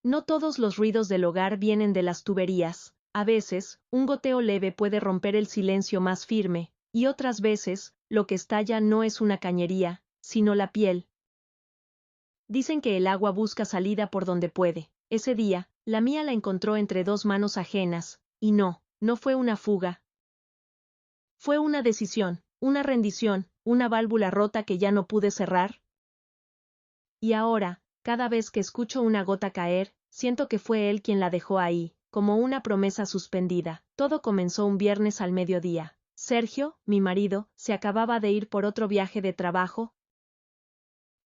No todos los ruidos del hogar vienen de las tuberías. A veces, un goteo leve puede romper el silencio más firme, y otras veces, lo que estalla no es una cañería, sino la piel. Dicen que el agua busca salida por donde puede. Ese día, la mía la encontró entre dos manos ajenas, y no fue una fuga. Fue una decisión, una rendición, una válvula rota que ya no pude cerrar. Y ahora, cada vez que escucho una gota caer, siento que fue él quien la dejó ahí, como una promesa suspendida. Todo comenzó un viernes al mediodía. Sergio, mi marido, se acababa de ir por otro viaje de trabajo.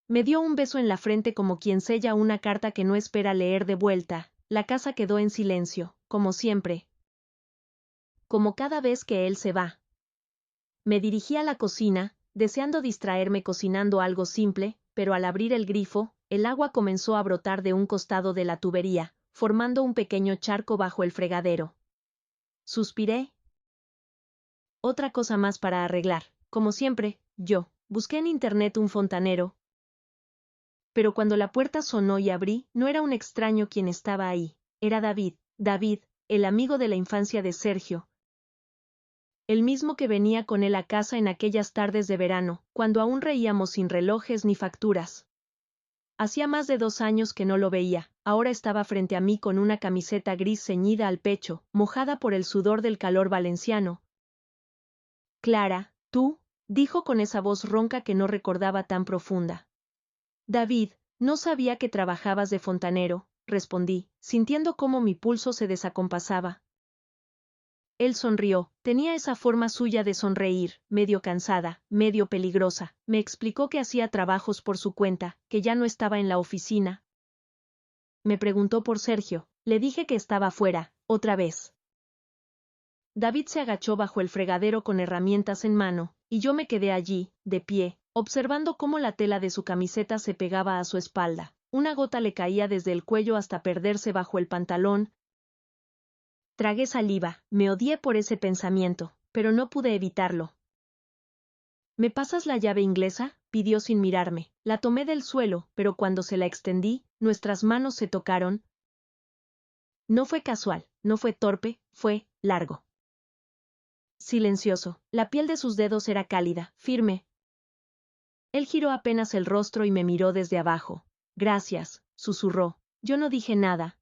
Me dio un beso en la frente como quien sella una carta que no espera leer de vuelta. La casa quedó en silencio, como siempre. Como cada vez que él se va. Me dirigí a la cocina, deseando distraerme cocinando algo simple, pero al abrir el grifo, el agua comenzó a brotar de un costado de la tubería, formando un pequeño charco bajo el fregadero. Suspiré. Otra cosa más para arreglar. Como siempre, yo busqué en internet un fontanero. Pero cuando la puerta sonó y abrí, no era un extraño quien estaba ahí. Era David, el amigo de la infancia de Sergio. El mismo que venía con él a casa en aquellas tardes de verano, cuando aún reíamos sin relojes ni facturas. Hacía más de 2 años que no lo veía. Ahora estaba frente a mí con una camiseta gris ceñida al pecho, mojada por el sudor del calor valenciano. Clara, tú, dijo con esa voz ronca que no recordaba tan profunda. David, no sabía que trabajabas de fontanero, respondí, sintiendo cómo mi pulso se desacompasaba. Él sonrió, tenía esa forma suya de sonreír, medio cansada, medio peligrosa. Me explicó que hacía trabajos por su cuenta, que ya no estaba en la oficina. Me preguntó por Sergio, le dije que estaba fuera, otra vez. David se agachó bajo el fregadero con herramientas en mano, y yo me quedé allí, de pie, observando cómo la tela de su camiseta se pegaba a su espalda. Una gota le caía desde el cuello hasta perderse bajo el pantalón. Tragué saliva, me odié por ese pensamiento, pero no pude evitarlo. ¿Me pasas la llave inglesa?, pidió sin mirarme. La tomé del suelo, pero cuando se la extendí, nuestras manos se tocaron. No fue casual, no fue torpe, fue largo. Silencioso, la piel de sus dedos era cálida, firme. Él giró apenas el rostro y me miró desde abajo. Gracias, susurró. Yo no dije nada.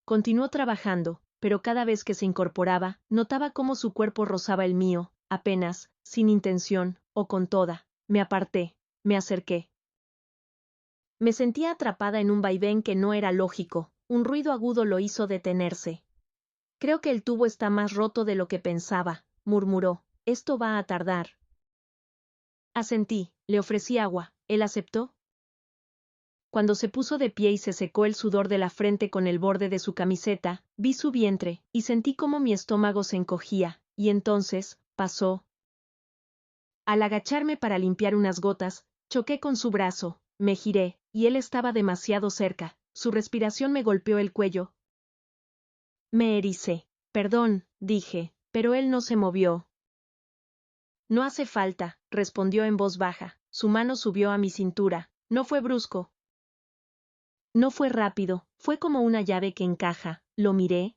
Continuó trabajando, pero cada vez que se incorporaba, notaba cómo su cuerpo rozaba el mío, apenas, sin intención, o con toda. Me aparté, me acerqué. Me sentía atrapada en un vaivén que no era lógico, un ruido agudo lo hizo detenerse. Creo que el tubo está más roto de lo que pensaba, murmuró. Esto va a tardar. Asentí, le ofrecí agua, ¿él aceptó? Cuando se puso de pie y se secó el sudor de la frente con el borde de su camiseta, vi su vientre, y sentí cómo mi estómago se encogía, y entonces, pasó. Al agacharme para limpiar unas gotas, choqué con su brazo, me giré, y él estaba demasiado cerca, su respiración me golpeó el cuello. Me ericé. Perdón, dije, pero él no se movió. No hace falta, respondió en voz baja, su mano subió a mi cintura, no fue brusco. No fue rápido, fue como una llave que encaja, lo miré.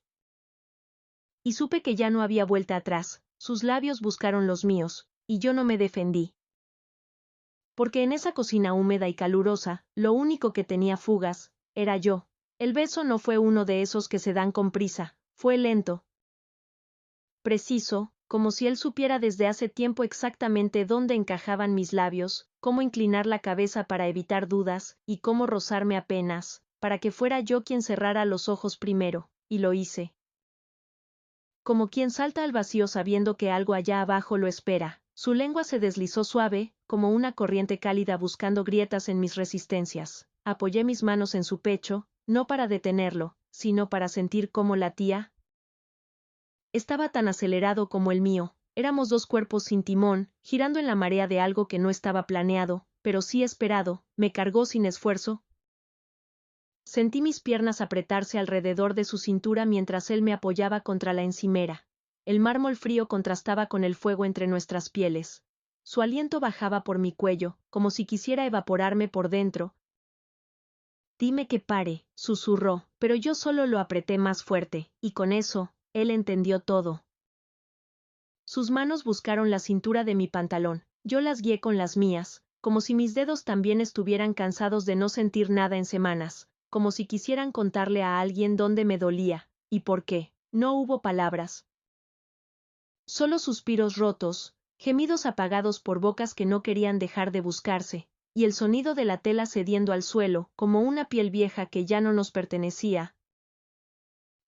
Y supe que ya no había vuelta atrás, sus labios buscaron los míos, y yo no me defendí. Porque en esa cocina húmeda y calurosa, lo único que tenía fugas, era yo. El beso no fue uno de esos que se dan con prisa, fue lento. Preciso, como si él supiera desde hace tiempo exactamente dónde encajaban mis labios, cómo inclinar la cabeza para evitar dudas, y cómo rozarme apenas, para que fuera yo quien cerrara los ojos primero, y lo hice. Como quien salta al vacío sabiendo que algo allá abajo lo espera, su lengua se deslizó suave, como una corriente cálida buscando grietas en mis resistencias. Apoyé mis manos en su pecho, no para detenerlo, sino para sentir cómo latía. Estaba tan acelerado como el mío, éramos dos cuerpos sin timón, girando en la marea de algo que no estaba planeado, pero sí esperado, me cargó sin esfuerzo. Sentí mis piernas apretarse alrededor de su cintura mientras él me apoyaba contra la encimera. El mármol frío contrastaba con el fuego entre nuestras pieles. Su aliento bajaba por mi cuello, como si quisiera evaporarme por dentro. Dime que pare, susurró, pero yo solo lo apreté más fuerte, y con eso, él entendió todo. Sus manos buscaron la cintura de mi pantalón, yo las guié con las mías, como si mis dedos también estuvieran cansados de no sentir nada en semanas, como si quisieran contarle a alguien dónde me dolía, y por qué. No hubo palabras. Solo suspiros rotos, gemidos apagados por bocas que no querían dejar de buscarse, y el sonido de la tela cediendo al suelo, como una piel vieja que ya no nos pertenecía.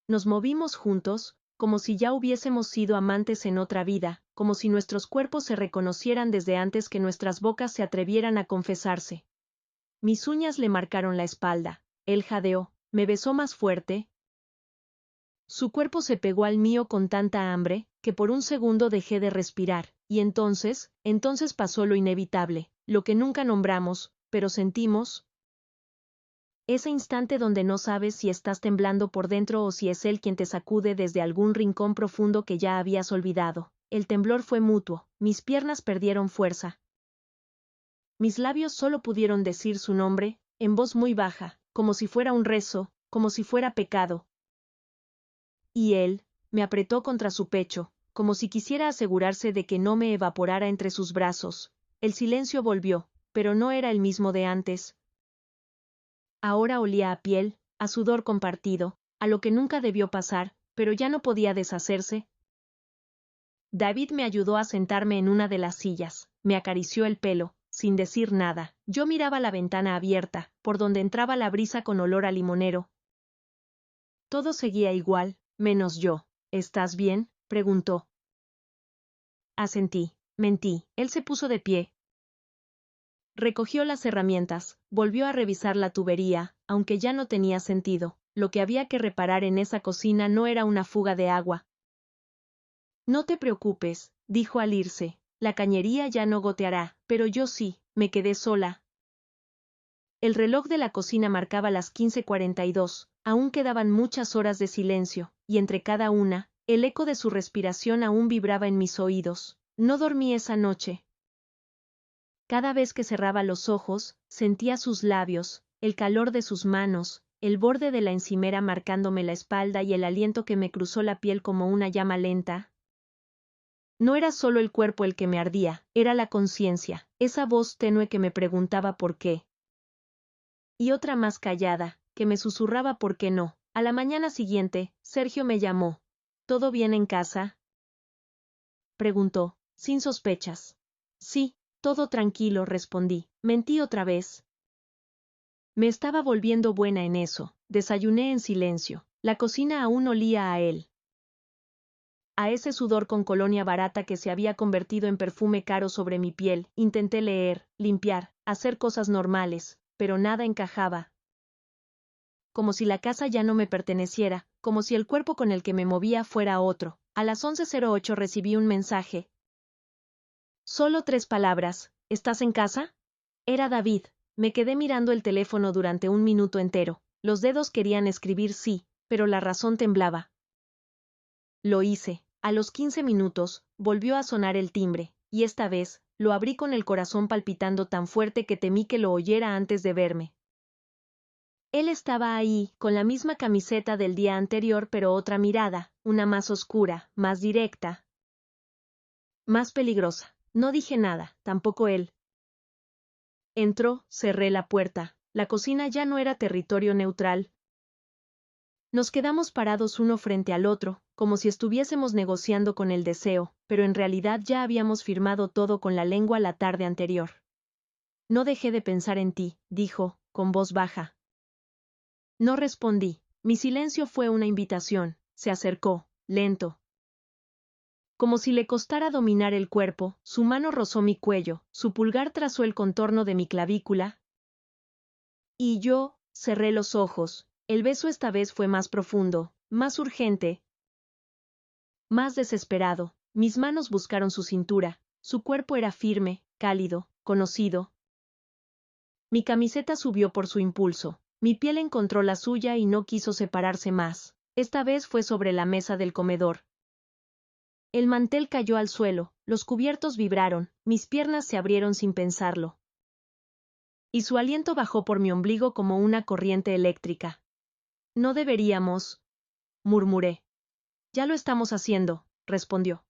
Nos movimos juntos, como si ya hubiésemos sido amantes en otra vida, como si nuestros cuerpos se reconocieran desde antes que nuestras bocas se atrevieran a confesarse. Mis uñas le marcaron la espalda, él jadeó, me besó más fuerte. Su cuerpo se pegó al mío con tanta hambre, que por un segundo dejé de respirar, y entonces pasó lo inevitable, lo que nunca nombramos, pero sentimos. Ese instante donde no sabes si estás temblando por dentro o si es él quien te sacude desde algún rincón profundo que ya habías olvidado. El temblor fue mutuo, mis piernas perdieron fuerza. Mis labios solo pudieron decir su nombre, en voz muy baja, como si fuera un rezo, como si fuera pecado. Y él me apretó contra su pecho, como si quisiera asegurarse de que no me evaporara entre sus brazos. El silencio volvió, pero no era el mismo de antes. Ahora olía a piel, a sudor compartido, a lo que nunca debió pasar, pero ya no podía deshacerse. David me ayudó a sentarme en una de las sillas, me acarició el pelo, sin decir nada. Yo miraba la ventana abierta, por donde entraba la brisa con olor a limonero. Todo seguía igual, menos yo. ¿Estás bien?, preguntó. Asentí, mentí. Él se puso de pie. Recogió las herramientas, volvió a revisar la tubería, aunque ya no tenía sentido. Lo que había que reparar en esa cocina no era una fuga de agua. No te preocupes, dijo al irse, la cañería ya no goteará, pero yo sí, me quedé sola. El reloj de la cocina marcaba las 15:42, aún quedaban muchas horas de silencio, y entre cada una, el eco de su respiración aún vibraba en mis oídos. No dormí esa noche. Cada vez que cerraba los ojos, sentía sus labios, el calor de sus manos, el borde de la encimera marcándome la espalda y el aliento que me cruzó la piel como una llama lenta. No era solo el cuerpo el que me ardía, era la conciencia, esa voz tenue que me preguntaba por qué. Y otra más callada, que me susurraba por qué no. A la mañana siguiente, Sergio me llamó. ¿Todo bien en casa?, preguntó, sin sospechas. Sí, todo tranquilo, respondí. Mentí otra vez. Me estaba volviendo buena en eso. Desayuné en silencio. La cocina aún olía a él. A ese sudor con colonia barata que se había convertido en perfume caro sobre mi piel. Intenté leer, limpiar, hacer cosas normales, pero nada encajaba. Como si la casa ya no me perteneciera, como si el cuerpo con el que me movía fuera otro. A las 11:08 recibí un mensaje. Solo 3 palabras. ¿Estás en casa? Era David. Me quedé mirando el teléfono durante un minuto entero. Los dedos querían escribir sí, pero la razón temblaba. Lo hice. A los 15 minutos, volvió a sonar el timbre, y esta vez, lo abrí con el corazón palpitando tan fuerte que temí que lo oyera antes de verme. Él estaba ahí, con la misma camiseta del día anterior pero otra mirada, una más oscura, más directa, más peligrosa. No dije nada, tampoco él. Entró, cerré la puerta. La cocina ya no era territorio neutral. Nos quedamos parados uno frente al otro, como si estuviésemos negociando con el deseo, pero en realidad ya habíamos firmado todo con la lengua la tarde anterior. No dejé de pensar en ti, dijo, con voz baja. No respondí. Mi silencio fue una invitación. Se acercó, lento. Como si le costara dominar el cuerpo, su mano rozó mi cuello, su pulgar trazó el contorno de mi clavícula. Y yo, cerré los ojos. El beso esta vez fue más profundo, más urgente, más desesperado. Mis manos buscaron su cintura. Su cuerpo era firme, cálido, conocido. Mi camiseta subió por su impulso. Mi piel encontró la suya y no quiso separarse más. Esta vez fue sobre la mesa del comedor. El mantel cayó al suelo, los cubiertos vibraron, mis piernas se abrieron sin pensarlo. y su aliento bajó por mi ombligo como una corriente eléctrica. No deberíamos, murmuré. Ya lo estamos haciendo, respondió.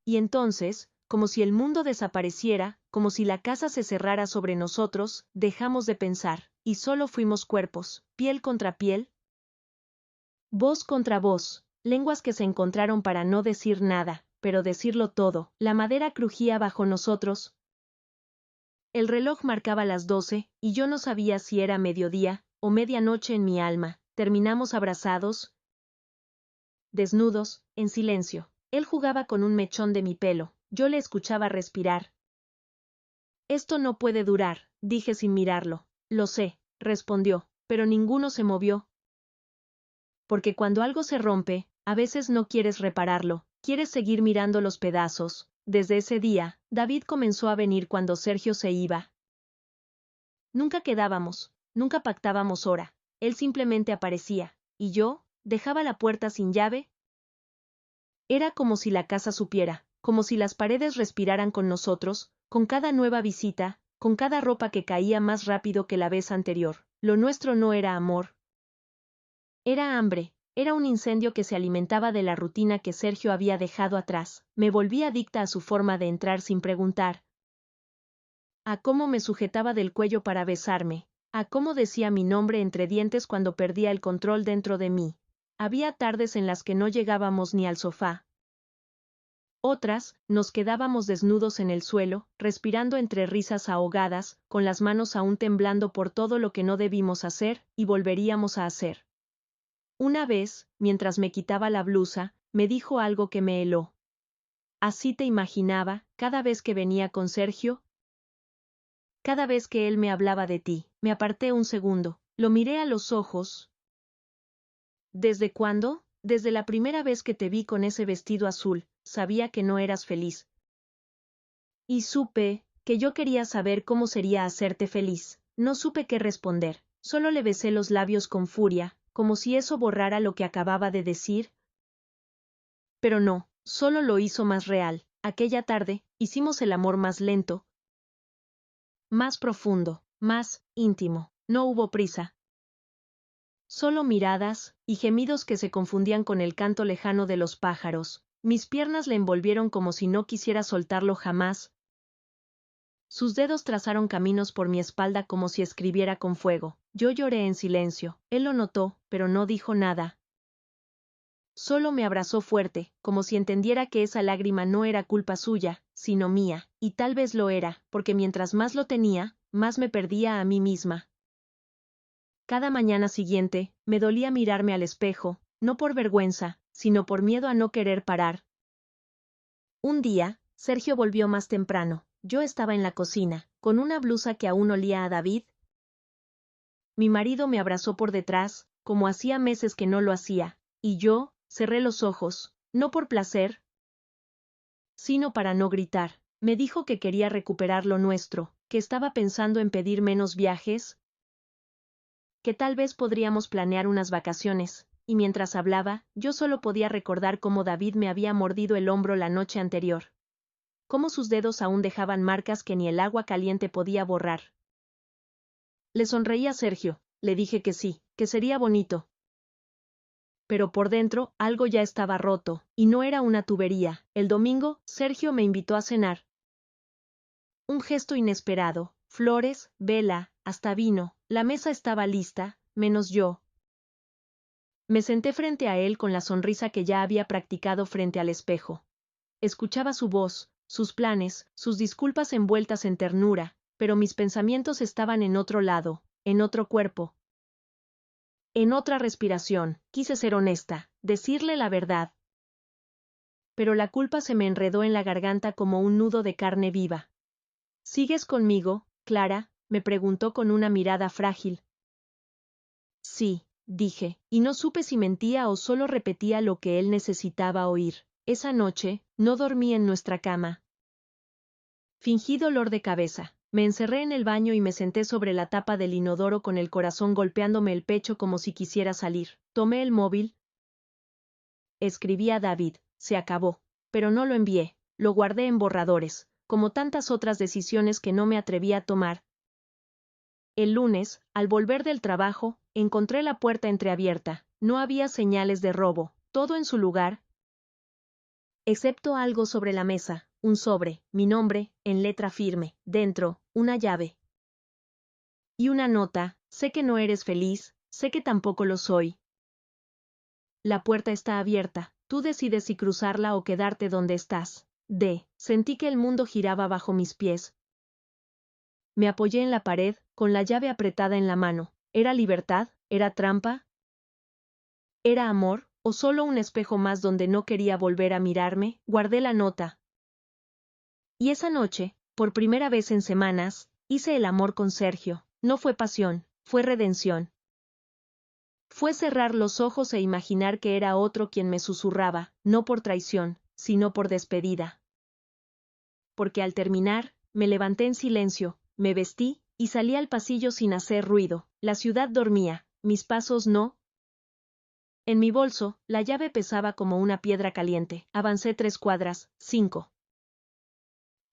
Y entonces, como si el mundo desapareciera, como si la casa se cerrara sobre nosotros, dejamos de pensar, y solo fuimos cuerpos, piel contra piel, voz contra voz, lenguas que se encontraron para no decir nada, pero decirlo todo. La madera crujía bajo nosotros. El reloj marcaba las 12, y yo no sabía si era mediodía o medianoche en mi alma. Terminamos abrazados, desnudos, en silencio. Él jugaba con un mechón de mi pelo, yo le escuchaba respirar. Esto no puede durar, dije sin mirarlo. Lo sé, respondió, pero ninguno se movió. Porque cuando algo se rompe, a veces no quieres repararlo, quieres seguir mirando los pedazos. Desde ese día, David comenzó a venir cuando Sergio se iba. Nunca quedábamos, nunca pactábamos hora, él simplemente aparecía, y yo, dejaba la puerta sin llave. Era como si la casa supiera, como si las paredes respiraran con nosotros, con cada nueva visita, con cada ropa que caía más rápido que la vez anterior. Lo nuestro no era amor. Era hambre, era un incendio que se alimentaba de la rutina que Sergio había dejado atrás. Me volví adicta a su forma de entrar sin preguntar, a cómo me sujetaba del cuello para besarme, a cómo decía mi nombre entre dientes cuando perdía el control dentro de mí. Había tardes en las que no llegábamos ni al sofá. Otras, nos quedábamos desnudos en el suelo, respirando entre risas ahogadas, con las manos aún temblando por todo lo que no debimos hacer, y volveríamos a hacer. Una vez, mientras me quitaba la blusa, me dijo algo que me heló. Así te imaginaba, cada vez que venía con Sergio. Cada vez que él me hablaba de ti, me aparté un segundo, lo miré a los ojos. ¿Desde cuándo? Desde la primera vez que te vi con ese vestido azul, sabía que no eras feliz. Y supe que yo quería saber cómo sería hacerte feliz. No supe qué responder, solo le besé los labios con furia, como si eso borrara lo que acababa de decir. Pero no, solo lo hizo más real. Aquella tarde, hicimos el amor más lento, más profundo, más íntimo. No hubo prisa. Solo miradas y gemidos que se confundían con el canto lejano de los pájaros. Mis piernas le envolvieron como si no quisiera soltarlo jamás. Sus dedos trazaron caminos por mi espalda como si escribiera con fuego. Yo lloré en silencio. Él lo notó, pero no dijo nada. Solo me abrazó fuerte, como si entendiera que esa lágrima no era culpa suya, sino mía, y tal vez lo era, porque mientras más lo tenía, más me perdía a mí misma. Cada mañana siguiente, me dolía mirarme al espejo, no por vergüenza, sino por miedo a no querer parar. Un día, Sergio volvió más temprano. Yo estaba en la cocina, con una blusa que aún olía a David. Mi marido me abrazó por detrás, como hacía meses que no lo hacía, y yo, cerré los ojos, no por placer, sino para no gritar. Me dijo que quería recuperar lo nuestro, que estaba pensando en pedir menos viajes, que tal vez podríamos planear unas vacaciones, y mientras hablaba, yo solo podía recordar cómo David me había mordido el hombro la noche anterior. Cómo sus dedos aún dejaban marcas que ni el agua caliente podía borrar. Le sonreí a Sergio, le dije que sí, que sería bonito. Pero por dentro, algo ya estaba roto, y no era una tubería. El domingo, Sergio me invitó a cenar. Un gesto inesperado, flores, vela, hasta vino, la mesa estaba lista, menos yo. Me senté frente a él con la sonrisa que ya había practicado frente al espejo. Escuchaba su voz, sus planes, sus disculpas envueltas en ternura, pero mis pensamientos estaban en otro lado, en otro cuerpo. En otra respiración. Quise ser honesta, decirle la verdad. Pero la culpa se me enredó en la garganta como un nudo de carne viva. ¿Sigues conmigo, Clara?, me preguntó con una mirada frágil. Sí, dije, y no supe si mentía o solo repetía lo que él necesitaba oír. Esa noche, no dormí en nuestra cama. Fingí dolor de cabeza. Me encerré en el baño y me senté sobre la tapa del inodoro con el corazón golpeándome el pecho como si quisiera salir. Tomé el móvil. Escribí a David. Se acabó. Pero no lo envié. Lo guardé en borradores, como tantas otras decisiones que no me atreví a tomar. El lunes, al volver del trabajo, encontré la puerta entreabierta. No había señales de robo, todo en su lugar, excepto algo sobre la mesa, un sobre, mi nombre, en letra firme, dentro, una llave. Y una nota: sé que no eres feliz, sé que tampoco lo soy. La puerta está abierta, tú decides si cruzarla o quedarte donde estás. Sentí que el mundo giraba bajo mis pies. Me apoyé en la pared, con la llave apretada en la mano. ¿Era libertad? ¿Era trampa? ¿Era amor? ¿O solo un espejo más donde no quería volver a mirarme? Guardé la nota. Y esa noche, por primera vez en semanas, hice el amor con Sergio. No fue pasión, fue redención. Fue cerrar los ojos e imaginar que era otro quien me susurraba, no por traición, sino por despedida. Porque al terminar, me levanté en silencio, me vestí, y salí al pasillo sin hacer ruido. La ciudad dormía, mis pasos no. En mi bolso, la llave pesaba como una piedra caliente. Avancé 3 cuadras, 5,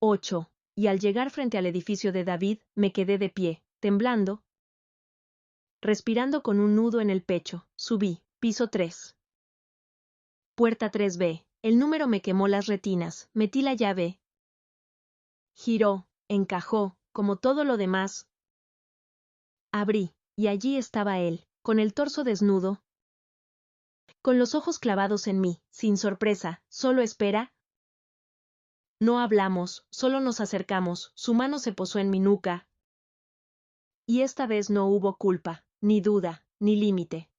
8, y al llegar frente al edificio de David, me quedé de pie, temblando, respirando con un nudo en el pecho. Subí, piso 3. Puerta 3B. El número me quemó las retinas. Metí la llave. Giró, encajó, como todo lo demás. Abrí, y allí estaba él, con el torso desnudo, con los ojos clavados en mí, sin sorpresa, solo espera. No hablamos, solo nos acercamos, su mano se posó en mi nuca. Y esta vez no hubo culpa, ni duda, ni límite.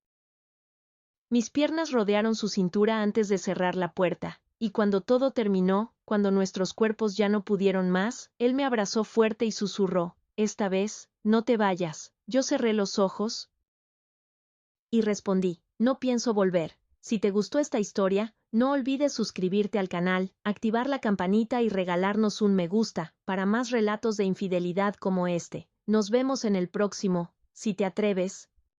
Mis piernas rodearon su cintura antes de cerrar la puerta, y cuando todo terminó, cuando nuestros cuerpos ya no pudieron más, él me abrazó fuerte y susurró: esta vez, no te vayas. Yo cerré los ojos y respondí: no pienso volver. Si te gustó esta historia, no olvides suscribirte al canal, activar la campanita y regalarnos un me gusta, para más relatos de infidelidad como este. Nos vemos en el próximo, si te atreves.